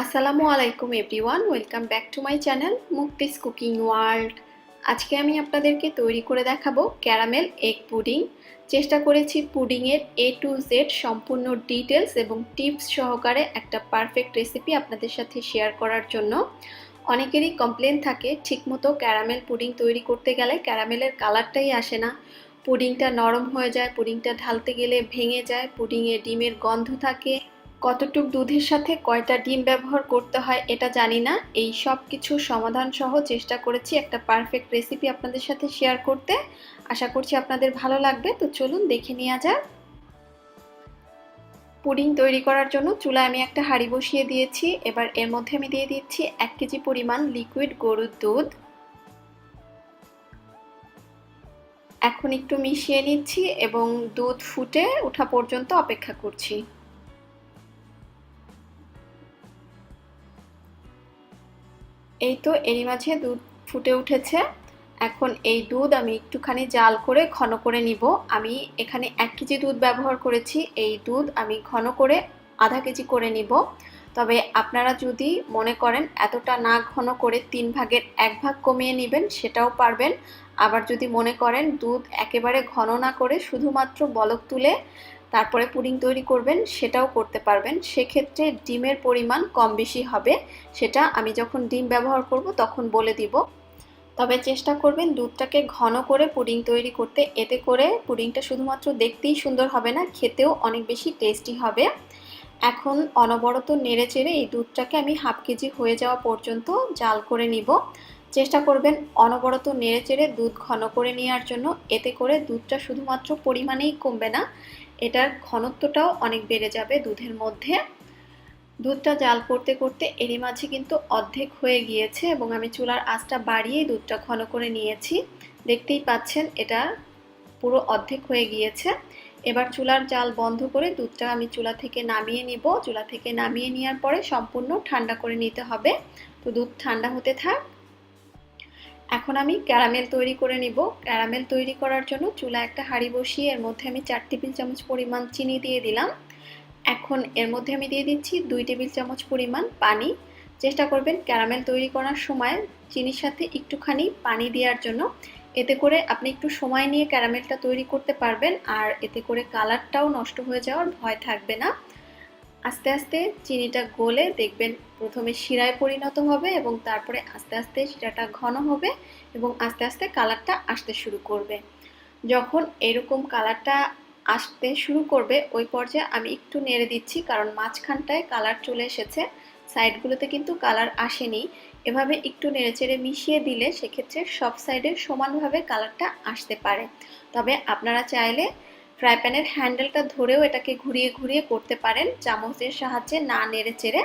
আসসালামু আলাইকুম everyone, welcome back to my channel Mukti's cooking world. আজকে আমি আপনাদেরকে তৈরি করে দেখাবো ক্যারামেল এগ পুডিং। চেষ্টা করেছি পুডিংয়ের A to Z সম্পূর্ণ ডিটেলস এবং টিপস সহকারে একটা পারফেক্ট রেসিপি আপনাদের সাথে শেয়ার করার জন্য। অনেকেরই কমপ্লেন থাকে ঠিকমতো ক্যারামেল পুডিং তৈরি করতে গেলে ক্যারামেলের কালারটাই আসে না, পুডিংটা নরম হয়ে যায়, পুডিংটা ঢালতে গেলে ভেঙে যায়, পুডিংয়ে ডিমের গন্ধ থাকে, কতটুক দুধের সাথে কয়টা ডিম ব্যবহার করতে হয় এটা জানি না। এই সব কিছু সমাধান সহ চেষ্টা করেছি একটা পারফেক্ট রেসিপি আপনাদের সাথে শেয়ার করতে। আশা করছি আপনাদের ভালো লাগবে। তো চলুন দেখে নেওয়া যাক। পুডিং তৈরি করার জন্য চুলায় আমি একটা হাঁড়ি বসিয়ে দিয়েছি। এবার এর মধ্যে আমি দিয়ে দিচ্ছি 1 কেজি পরিমাণ লিকুইড গরুর দুধ। এখন একটু মিশিয়ে নিচ্ছি এবং দুধ ফুটে ওঠা পর্যন্ত অপেক্ষা করছি। এই তো এরই মাঝে দুধ ফুটে উঠেছে। এখন এই দুধ আমি একটুখানি জাল করে ঘন করে নিব। আমি এখানে 1 কেজি দুধ ব্যবহার করেছি। এই দুধ আমি ঘন করে আধা কেজি করে নিব। তবে আপনারা যদি মনে করেন এতটা না ঘন করে 3 ভাগের 1 ভাগ কমিয়ে নেবেন সেটাও পারবেন। আবার যদি মনে করেন দুধ একেবারে ঘন না করে শুধুমাত্র বলক তুলে তারপরে পুডিং তৈরি করবেন সেটাও করতে পারবেন। সেক্ষেত্রে ডিমের পরিমাণ কম বেশি হবে, সেটা আমি যখন ডিম ব্যবহার করব তখন বলে দিব। তবে চেষ্টা করবেন দুধটাকে ঘন করে পুডিং তৈরি করতে, এতে করে পুডিংটা শুধুমাত্র দেখতেই সুন্দর হবে না, খেতেও অনেক বেশি টেস্টি হবে। এখন অনবরত নেড়ে চেড়ে এই দুধটাকে আমি হাফ কেজি হয়ে যাওয়া পর্যন্ত জাল করে নিব। চেষ্টা করবেন অনবরত নেড়ে চেড়ে দুধ ঘন করে নেওয়ার জন্য, এতে করে দুধটা শুধুমাত্র পরিমাণেই কমবে না, এটার ঘনত্বটাও অনেক বেড়ে যাবে দুধের মধ্যে। দুধটা জাল করতে করতে এরই মাঝে কিন্তু অর্ধেক হয়ে গিয়েছে এবং আমি চুলার আঁচটা বাড়িয়েই দুধটা ঘন করে নিয়েছি। দেখতেই পাচ্ছেন এটা পুরো অর্ধেক হয়ে গিয়েছে। এবার চুলার জাল বন্ধ করে দুধটা আমি চুলা থেকে নামিয়ে নিব। চুলা থেকে নামিয়ে নেওয়ার পরে সম্পূর্ণ ঠান্ডা করে নিতে হবে। তো দুধ ঠান্ডা হতে থাক। এখন আমি ক্যারামেল তৈরি করে নিব। ক্যারামেল তৈরি করার জন্য চুলায় একটা হাঁড়ি বসিয়ে এর মধ্যে আমি 4 টেবিল চামচ পরিমাণ চিনি দিয়ে দিলাম। এখন এর মধ্যে আমি দিয়ে দিচ্ছি 2 টেবিল চামচ পরিমাণ পানি। চেষ্টা করবেন ক্যারামেল তৈরি করার সময় চিনির সাথে একটুখানি পানি দেওয়ার জন্য, এতে করে আপনি একটু সময় নিয়ে ক্যারামেলটা তৈরি করতে পারবেন আর এতে করে কালারটাও নষ্ট হয়ে যাওয়ার ভয় থাকবে না। আস্তে আস্তে চিনিটা গলে দেখবেন প্রথমে শিরায় পরিণত হবে এবং তারপরে আস্তে আস্তে শিরাটা ঘন হবে এবং আস্তে আস্তে কালারটা আসতে শুরু করবে। যখন এরকম কালারটা আসতে শুরু করবে ওই পর্যায়ে আমি একটু নেড়ে দিচ্ছি, কারণ মাঝখানটায় কালার চলে এসেছে, সাইডগুলোতে কিন্তু কালার আসেনি। এভাবে একটু নেড়েচেড়ে মিশিয়ে দিলে সেক্ষেত্রে সব সাইডে সমানভাবে কালারটা আসতে পারে। তবে আপনারা চাইলে ফ্রাই প্যানের হ্যান্ডেলটা ধরেও এটাকে ঘুরিয়ে ঘুরিয়ে করতে পারেন, চামচের সাহায্যে না নেড়েচেড়ে।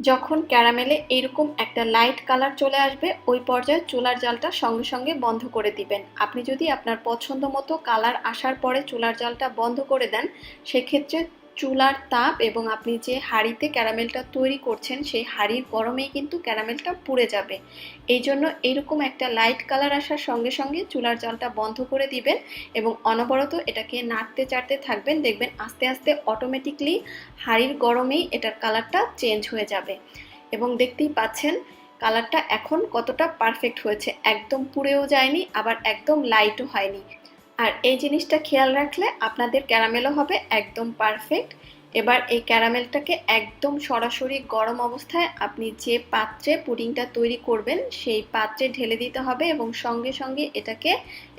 যখন ক্যারামেলে এরকম একটা লাইট কালার চলে আসবে ওই পর্যায়ে চুলার জালটা সঙ্গে সঙ্গে বন্ধ করে দিবেন। আপনি যদি আপনার পছন্দ মতো কালার আসার পরে চুলার জালটা বন্ধ করে দেন সেক্ষেত্রে চুলার তাপ এবং আপনি যে হাঁড়িতে ক্যারামেলটা তৈরি করছেন সেই হাঁড়ির গরমেই কিন্তু ক্যারামেলটা পুড়ে যাবে। এই জন্য এরকম একটা লাইট কালার আসার সঙ্গে সঙ্গে চুলার জালটা বন্ধ করে দিবেন এবং অনবরত এটাকে নাড়তে চাড়তে থাকবেন। দেখবেন আস্তে আস্তে অটোমেটিকলি হাঁড়ির গরমেই এটার কালারটা চেঞ্জ হয়ে যাবে এবং দেখতেই পাচ্ছেন কালারটা এখন কতটা পারফেক্ট হয়েছে, একদম পুড়েও যায়নি আবার একদম লাইটও হয়নি। আর এই জিনিসটা খেয়াল রাখলে আপনাদের ক্যারামেলও হবে একদম পারফেক্ট। এবার এই ক্যারামেলটাকে একদম সরাসরি গরম অবস্থায় আপনি যে পাত্রে পুডিংটা তৈরি করবেন সেই পাত্রে ঢেলে দিতে হবে এবং সঙ্গে সঙ্গে এটাকে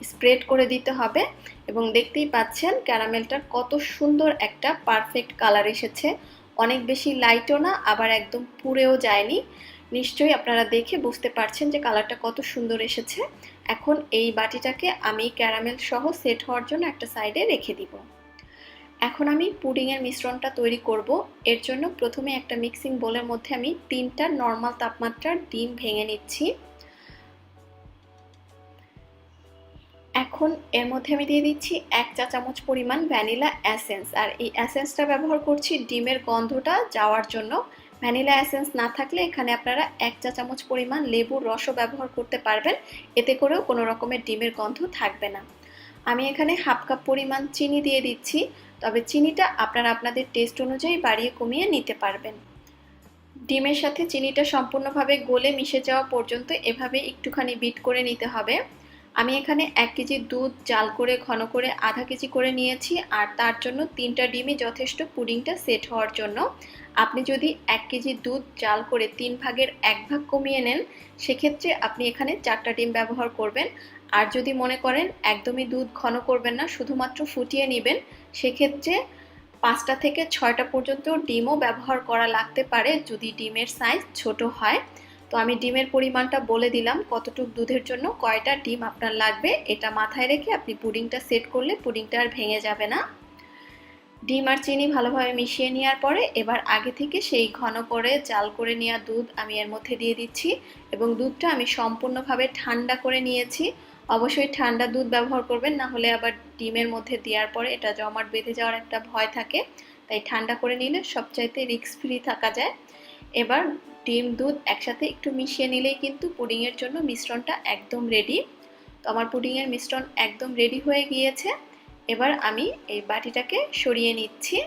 স্প্রেড করে দিতে হবে। এবং দেখতেই পাচ্ছেন ক্যারামেলটার কত সুন্দর একটা পারফেক্ট কালার এসেছে, অনেক বেশি লাইটও না আবার একদম পুড়েও যায়নি। নিশ্চয়ই আপনারা দেখে বুঝতে পারছেন যে কালারটা কত সুন্দর এসেছে। এখন এই বাটিটাকে আমি ক্যারামেল সহ সেট হওয়ার জন্য একটা সাইডে রেখে দিব। এখন আমি পুডিংয়ের মিশ্রণটা তৈরি করব। এর জন্য প্রথমে একটা মিক্সিং বোলের মধ্যে আমি 3টা নর্মাল তাপমাত্রার ডিম ভেঙে নিচ্ছি। এখন এর মধ্যে আমি দিয়ে দিচ্ছি 1 চা চামচ পরিমাণ ভ্যানিলা এসেন্স, আর এই এসেন্সটা ব্যবহার করছি ডিমের গন্ধটা যাওয়ার জন্য। ভ্যানিলা এসেন্স না থাকলে এখানে আপনারা 1 চা চামচ পরিমাণ লেবুর রসও ব্যবহার করতে পারবেন, এতে করেও কোনো রকমের ডিমের গন্ধ থাকবে না। আমি এখানে হাফ কাপ পরিমাণ চিনি দিয়ে দিচ্ছি, তবে চিনিটা আপনারা আপনাদের টেস্ট অনুযায়ী বাড়িয়ে কমিয়ে নিতে পারবেন। ডিমের সাথে চিনিটা সম্পূর্ণভাবে গলে মিশে যাওয়া পর্যন্ত এভাবে একটুখানি বিট করে নিতে হবে। আমি এখানে 1 কেজি দুধ জাল করে ঘন করে আধা কেজি করে নিয়েছি, আর তার জন্য 3টা ডিমই যথেষ্ট পুডিংটা সেট হওয়ার জন্য। আপনি যদি 1 কেজি দুধ জাল করে 3 ভাগের 1 ভাগ কমিয়ে নেন, সেক্ষেত্রে আপনি এখানে 4টা ডিম ব্যবহার করবেন। আর যদি মনে করেন একদমই দুধ ঘন করবেন না, শুধুমাত্র ফুটিয়ে নেবেন, সেক্ষেত্রে 5টা থেকে 6টা পর্যন্ত ডিমও ব্যবহার করা লাগতে পারে যদি ডিমের সাইজ ছোট হয়। তো আমি ডিমের পরিমাণটা বলে দিলাম, কতটুকু দুধের জন্য কয়টা ডিম আপনার লাগবে, এটা মাথায় রেখে আপনি পুডিংটা সেট করলে পুডিংটা আর ভেঙে যাবে না। ডিম আর চিনি ভালোভাবে মিশিয়ে নেওয়ার পরে এবার আগে থেকে সেই ঘন করে জাল করে নেওয়া দুধ আমি এর মধ্যে দিয়ে দিচ্ছি, এবং দুধটা আমি সম্পূর্ণভাবে ঠান্ডা করে নিয়েছি। অবশ্যই ঠান্ডা দুধ ব্যবহার করবেন, না হলে আবার ডিমের মধ্যে দেওয়ার পরে এটা জমাট বেঁধে যাওয়ার একটা ভয় থাকে, তাই ঠান্ডা করে নিলে সবচাইতে রিস্ক ফ্রি থাকা যায়। এবার ডিম দুধ একসাথে একটু মিশিয়ে নিলেই কিন্তু পুডিংয়ের জন্য মিশ্রণটা একদম রেডি। তো আমার পুডিংয়ের মিশ্রণ একদম রেডি হয়ে গিয়েছে। এবার আমি এই বাটিটাকে সরিয়ে নিচ্ছি।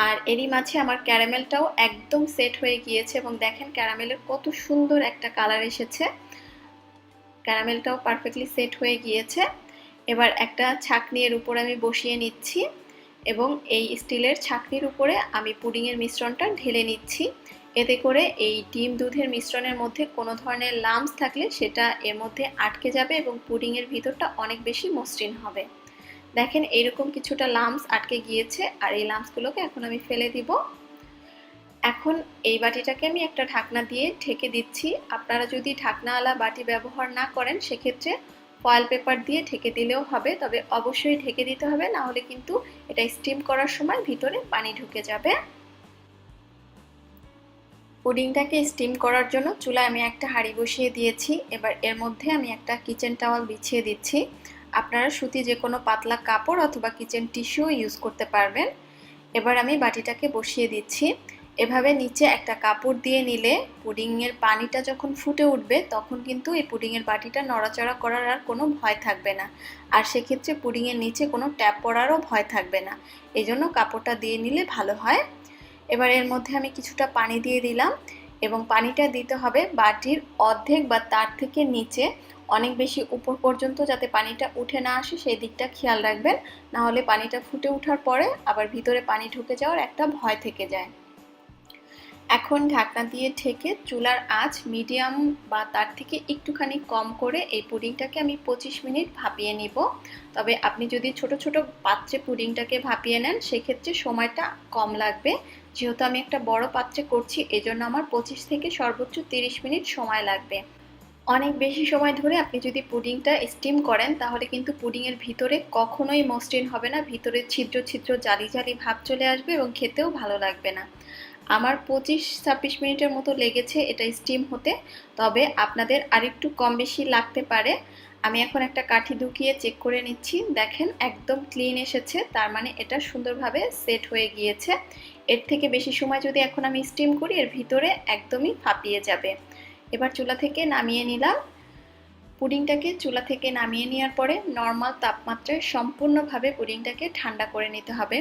আর এরই মাঝে আমার ক্যারামেলটাও একদম সেট হয়ে গিয়েছে, এবং দেখেন ক্যারামেলের কত সুন্দর একটা কালার এসেছে। ক্যারামেলটাও পারফেক্টলি সেট হয়ে গিয়েছে। এবার একটা ছাঁকনি এর উপরে আমি বসিয়ে নিচ্ছি, এবং এই স্টিলের ছাঁকনির উপরে আমি পুডিংয়ের মিশ্রণটা ঢেলে নিচ্ছি। এতে করে এই ডিম দুধের মিশ্রণের মধ্যে কোনো ধরনের লাম্পস থাকলে সেটা এর মধ্যে আটকে যাবে, এবং পুডিংয়ের ভিতরটা অনেক বেশি মসৃণ হবে। দেখেন এইরকম কিছুটা লাম্পস আটকে গিয়েছে, আর এই লাম্পসগুলোকে এখন আমি ফেলে দিব। এখন এই বাটিটাকে আমি একটা ঢাকনা দিয়ে ঢেকে দিচ্ছি। আপনারা যদি ঢাকনাওয়ালা বাটি ব্যবহার না করেন, সেক্ষেত্রে ফয়েল পেপার দিয়ে ঢেকে দিলেও হবে, তবে অবশ্যই ঢেকে দিতে হবে, না হলে কিন্তু এটা স্টিম করার সময় ভিতরে পানি ঢুকে যাবে। পুডিংটাকে স্টিম করার জন্য চুলায় আমি একটা হাঁড়ি বসিয়ে দিয়েছি। এবার এর মধ্যে আমি একটা কিচেন টাওয়াল বিছিয়ে দিচ্ছি। আপনারা সুতি যে কোনো পাতলা কাপড় অথবা কিচেন টিস্যু ইউজ করতে পারবেন। এবার আমি বাটিটাকে বসিয়ে দিচ্ছি। এভাবে নিচে একটা কাপড় দিয়ে নিলে পুডিংয়ের পানিটা যখন ফুটে উঠবে, তখন কিন্তু এই পুডিংয়ের বাটিটা নড়াচড়া করার আর কোনো ভয় থাকবে না, আর সেক্ষেত্রে পুডিংয়ের নিচে কোনো ট্যাপ পড়ারও ভয় থাকবে না। এই জন্য কাপড়টা দিয়ে নিলে ভালো হয়। এবার এর মধ্যে আমি কিছুটা পানি দিয়ে দিলাম, এবং পানিটা দিতে হবে বাটির অর্ধেক বা তার থেকে নিচে, অনেক বেশি উপর পর্যন্ত যাতে পানিটা উঠে না আসে সেই দিকটা খেয়াল রাখবেন, না হলে পানিটা ফুটে ওঠার পরে আবার ভিতরে পানি ঢুকে যাওয়ার একটা ভয় থেকে যায়। এখন ঢাকনা দিয়ে ঢেকে চুলার আঁচ মিডিয়াম বা তার থেকে একটুখানি কম করে এই পুডিংটাকে আমি 25 মিনিট ভাপিয়ে নিব। তবে আপনি যদি ছোট ছোট পাত্রে পুডিংটাকে ভাপিয়ে নেন, সেক্ষেত্রে সময়টা কম লাগবে। যেহেতু আমি একটা বড় পাত্রে করছি, এজন্য আমার 25 থেকে সর্বোচ্চ 30 মিনিট সময় লাগবে। অনেক বেশি সময় ধরে আপনি যদি পুডিংটা স্টিম করেন, তাহলে কিন্তু পুডিংয়ের ভিতরে কখনোই মসৃণ হবে না, ভিতরে ছিদ্র ছিদ্র জালি জালি ভাব চলে আসবে এবং খেতেও ভালো লাগবে না। আমার 25-26 মিনিটের মতো লেগেছে এটা স্টিম হতে, তবে আপনাদের আরেকটু কম বেশি লাগতে পারে। আমি এখন একটা কাঠি ঢুকিয়ে চেক করে নিচ্ছি। দেখেন একদম ক্লিন এসেছে, তার মানে এটা সুন্দরভাবে সেট হয়ে গিয়েছে। এর থেকে বেশি সময় যদি এখন আমি স্টিম করি, এর ভিতরে একদমই ফাঁপিয়ে যাবে। এবার চুলা থেকে নামিয়ে নিলাম। পুডিংটাকে চুলা থেকে নামিয়ে নেওয়ার পরে নর্মাল তাপমাত্রায় সম্পূর্ণভাবে পুডিংটাকে ঠান্ডা করে নিতে হবে।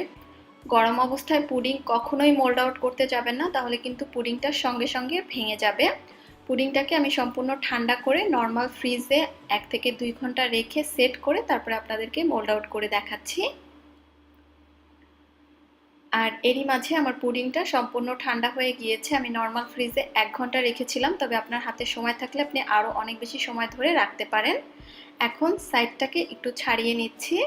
গরম অবস্থায় পুডিং কখনোই মোল্ড আউট করতে যাবেন না, তাহলে কিন্তু পুডিংটা সঙ্গে সঙ্গে ভেঙে যাবে। পুডিংটাকে আমি সম্পূর্ণ ঠান্ডা করে নর্মাল ফ্রিজে 1 থেকে 2 ঘন্টা রেখে সেট করে তারপরে আপনাদেরকে মোল্ড আউট করে দেখাচ্ছি। আর এরই মাঝে আমার পুডিংটা সম্পূর্ণ ঠান্ডা হয়ে গিয়েছে। আমি নর্মাল ফ্রিজে 1 ঘন্টা রেখেছিলাম, তবে আপনার হাতে সময় থাকলে আপনি আরও অনেক বেশি সময় ধরে রাখতে পারেন। এখন সাইডটাকে একটু ছাড়িয়ে নিচ্ছি।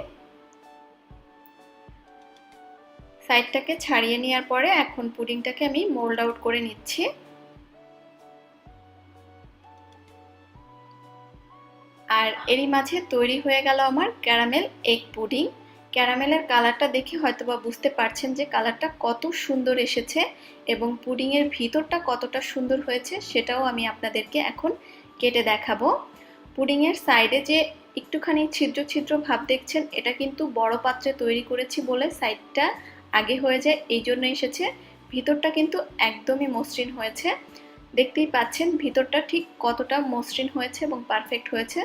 সাইডটাকে ছাড়িয়ে নেওয়ার পরে এখন পুডিংটাকে আমি মোল্ড আউট করে নিচ্ছি। আর এরই মাঝে তৈরি হয়ে গেল আমার ক্যারামেল এগ পুডিং। ক্যারামেলের কালারটা দেখে হয়তোবা বুঝতে পারছেন যে কালারটা কত সুন্দর এসেছে, এবং পুডিংয়ের ভিতরটা কতটা সুন্দর হয়েছে সেটাও আমি আপনাদেরকে এখন কেটে দেখাবো। পুডিংয়ের সাইডে যে একটুখানি ছিদ্র ছিদ্র ভাব দেখছেন, এটা কিন্তু বড় পাত্রে তৈরি করেছি বলে সাইডটা আগে হয়ে যায়, এই জন্য এসেছে। ভিতরটা কিন্তু একদমই মসৃণ হয়েছে। দেখতেই পাচ্ছেন ভিতরটা ঠিক কতটা মসৃণ হয়েছে এবং পারফেক্ট হয়েছে।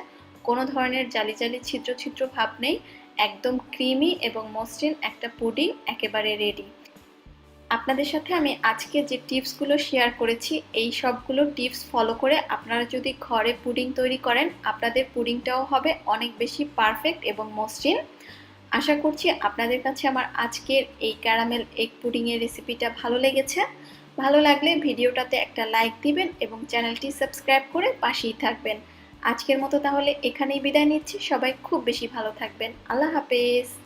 কোনো ধরনের জালি জালি ছিদ্র ছিদ্র ভাব নেই, একদম ক্রিমি এবং মসৃণ একটা পুডিং একেবারে রেডি। আপনাদের সাথে আমি আজকে যে টিপসগুলো শেয়ার করেছি এই সবগুলো টিপস ফলো করে আপনারা যদি ঘরে পুডিং তৈরি করেন আপনাদের পুডিংটাও হবে অনেক বেশি পারফেক্ট এবং মসৃণ। আশা করছি আপনাদের কাছে আমার আজকের এই ক্যারামেল এগ পুডিংয়ের রেসিপিটা ভালো লেগেছে। ভালো লাগলে ভিডিওটাতে একটা লাইক দিবেন এবং চ্যানেলটি সাবস্ক্রাইব করে পাশেই থাকবেন। আজকের মতো তাহলে এখানেই বিদায় নিচ্ছি। সবাই খুব বেশি ভালো থাকবেন। আল্লাহ হাফেজ।